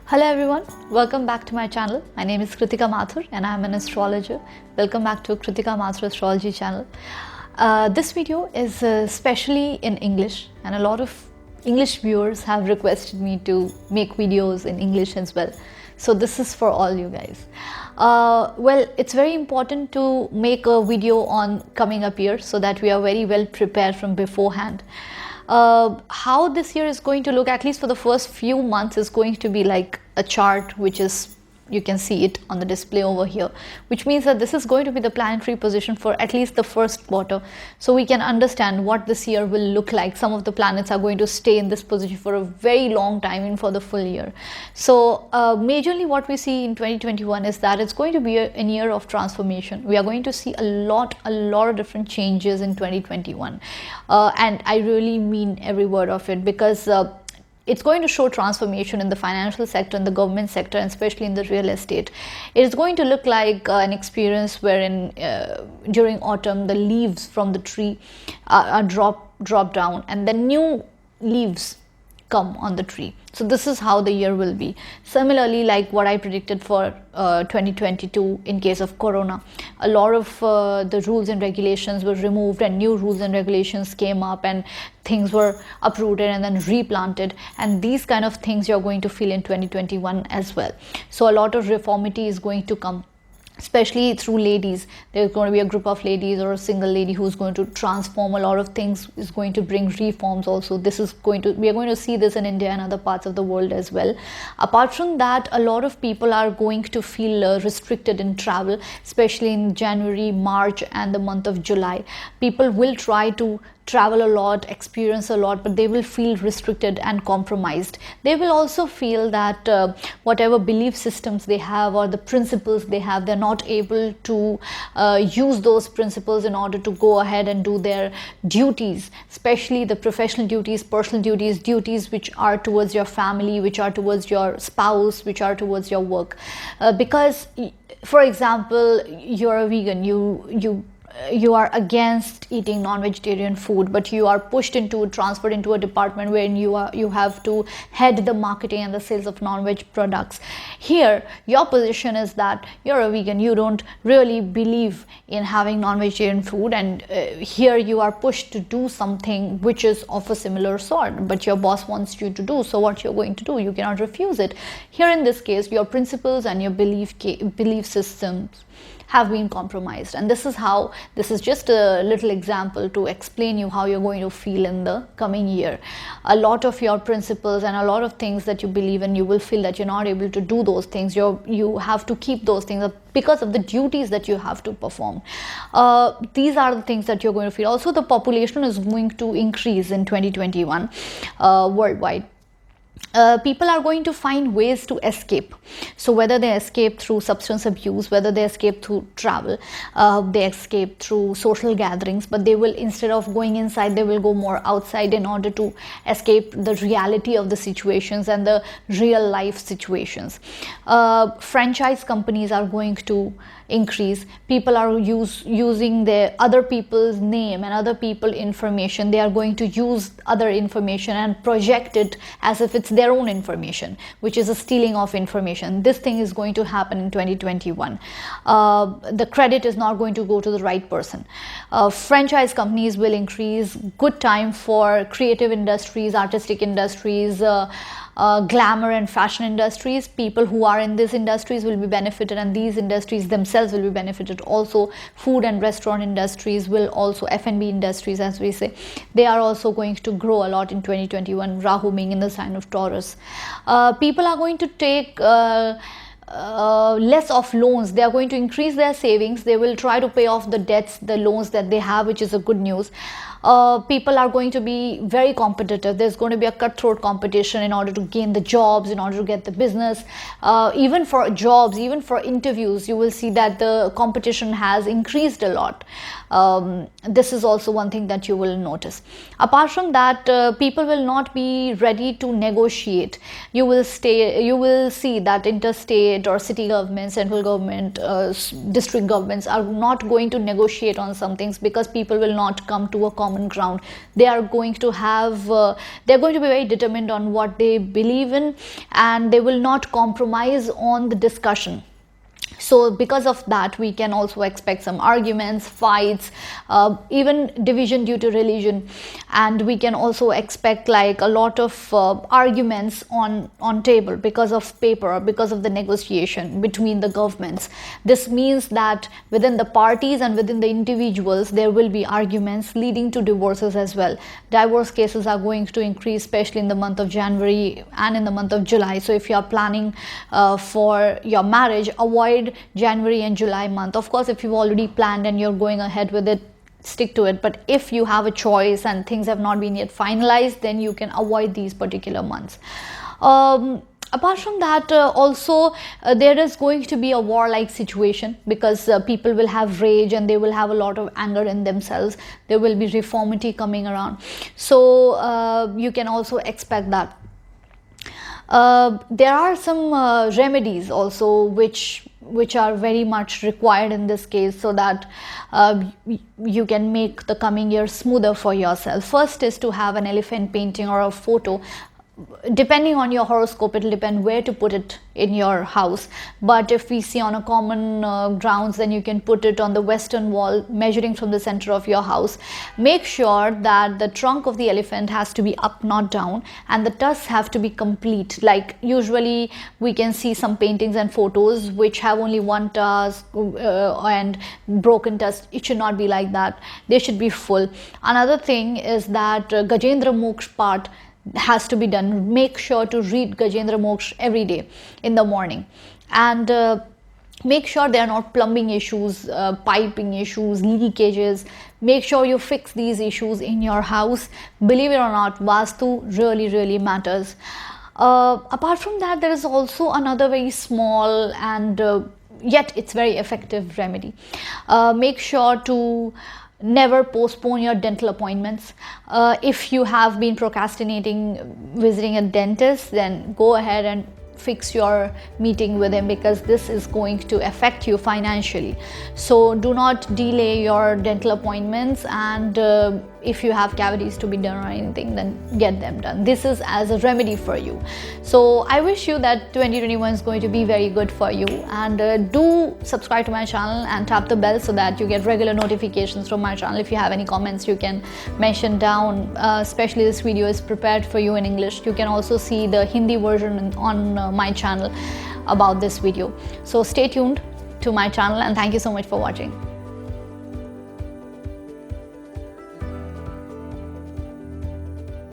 Hello everyone, welcome back to my channel. My name is Kritika Mathur and I am an astrologer. Welcome back to Kritika Mathur Astrology channel. This video is specially in English and a lot of English viewers have requested me to make videos in English as well. So this is for all you guys. Well, it's very important to make a video on coming up year so that we are very well prepared from beforehand. How this year is going to look, at least for the first few months, is going to be like a chart, which is, you can see it on the display over here, which means that this is going to be the planetary position for at least the first quarter, so we can understand what this year will look like. Some of the planets are going to stay in this position for a very long time, and for the full year. So majorly what we see in 2021 is that it's going to be a year of transformation. We are going to see a lot of different changes in 2021, and I really mean every word of it, because it's going to show transformation in the financial sector, in the government sector, and especially in the real estate. It is going to look like an experience wherein during autumn the leaves from the tree are drop down, and then new leaves come on the tree. So this is how the year will be. Similarly, like what I predicted for 2022 in case of corona, a lot of the rules and regulations were removed and new rules and regulations came up, and things were uprooted and then replanted, and these kind of things you're going to feel in 2021 as well. So a lot of reformity is going to come, especially through ladies. There's going to be a group of ladies or a single lady who's going to transform a lot of things, is going to bring reforms also. We are going to see this in India and other parts of the world as well. Apart from that, a lot of people are going to feel restricted in travel, especially in January, March and the month of July. People will try to travel a lot, experience a lot, but they will feel restricted and compromised. They will also feel that whatever belief systems they have or the principles they have, they're not able to use those principles in order to go ahead and do their duties, especially the professional duties, personal duties, duties which are towards your family, which are towards your spouse, which are towards your work. Because, for example, you're a vegan, you are against eating non-vegetarian food, but you are transferred into a department where you have to head the marketing and the sales of non-veg products. Here your position is that you're a vegan, you don't really believe in having non-vegetarian food, and here you are pushed to do something which is of a similar sort, but your boss wants you to do. So what you're going to do, you cannot refuse it. Here in this case, your principles and your belief systems have been compromised, and this is just a little example to explain you how you're going to feel in the coming year. A lot of your principles and a lot of things that you believe in, you will feel that you're not able to do those things. You have to keep those things up because of the duties that you have to perform. These are the things that you're going to feel. Also, the population is going to increase in 2021 worldwide. People are going to find ways to escape. So whether they escape through substance abuse, whether they escape through travel, they escape through social gatherings, but they will, instead of going inside, they will go more outside in order to escape the reality of the situations and the real life situations. Franchise companies are going to increase. People are using their other people's name and other people information. They are going to use other information and project it as if it's their own information, which is a stealing of information. This thing is going to happen in 2021. The credit is not going to go to the right person. Franchise companies will increase. Good time for creative industries, artistic industries, glamour and fashion industries. People who are in these industries will be benefited, and these industries themselves will be benefited. Also, food and restaurant industries will also, F&B industries as we say, they are also going to grow a lot in 2021, Rahu being in the sign of Taurus. People are going to take less of loans. They are going to increase their savings. They will try to pay off the debts, the loans that they have, which is a good news. People are going to be very competitive. There's going to be a cutthroat competition in order to gain the jobs, in order to get the business. Even for jobs, even for interviews, you will see that the competition has increased a lot. This is also one thing that you will notice. Apart from that, people will not be ready to negotiate. You will see that interstate or city government, central government, district governments are not going to negotiate on some things, because people will not come to a common ground. They are going to have they're going to be very determined on what they believe in, and they will not compromise on the discussion. So because of that, we can also expect some arguments, fights, even division due to religion, and we can also expect like a lot of arguments on table because of paper, because of the negotiation between the governments. This means that within the parties and within the individuals, there will be arguments leading to divorces as well. Divorce cases are going to increase, especially in the month of January and in the month of July. So if you are planning for your marriage, avoid January and July month. Of course, if you've already planned and you're going ahead with it, stick to it. But if you have a choice and things have not been yet finalized, then you can avoid these particular months. Apart from that, also there is going to be a warlike situation, because people will have rage and they will have a lot of anger in themselves. There will be reformity coming around. So you can also expect that. There are some remedies also which are very much required in this case, so that you can make the coming year smoother for yourself. First is to have an elephant painting or a photo. Depending on your horoscope, it will depend where to put it in your house. But if we see on a common grounds, then you can put it on the western wall, measuring from the center of your house. Make sure that the trunk of the elephant has to be up, not down, and the tusks have to be complete. Like usually we can see some paintings and photos which have only one tusk and broken tusk. It should not be like that. They should be full. Another thing is that Gajendra Moksha part has to be done. Make sure to read Gajendra Moksha every day in the morning, and make sure there are not plumbing issues, piping issues, leakages. Make sure you fix these issues in your house. Believe it or not, Vastu really matters. Apart from that, there is also another very small and yet it's very effective remedy. Make sure to never postpone your dental appointments. If you have been procrastinating visiting a dentist, then go ahead and fix your meeting with him, because this is going to affect you financially. So do not delay your dental appointments, and if you have cavities to be done or anything, then get them done. This is as a remedy for you. So I wish you that 2021 is going to be very good for you, and do subscribe to my channel and tap the bell so that you get regular notifications from my channel. If you have any comments, you can mention down. Especially this video is prepared for you in English. You can also see the Hindi version on my channel about this video. So stay tuned to my channel, and thank you so much for watching.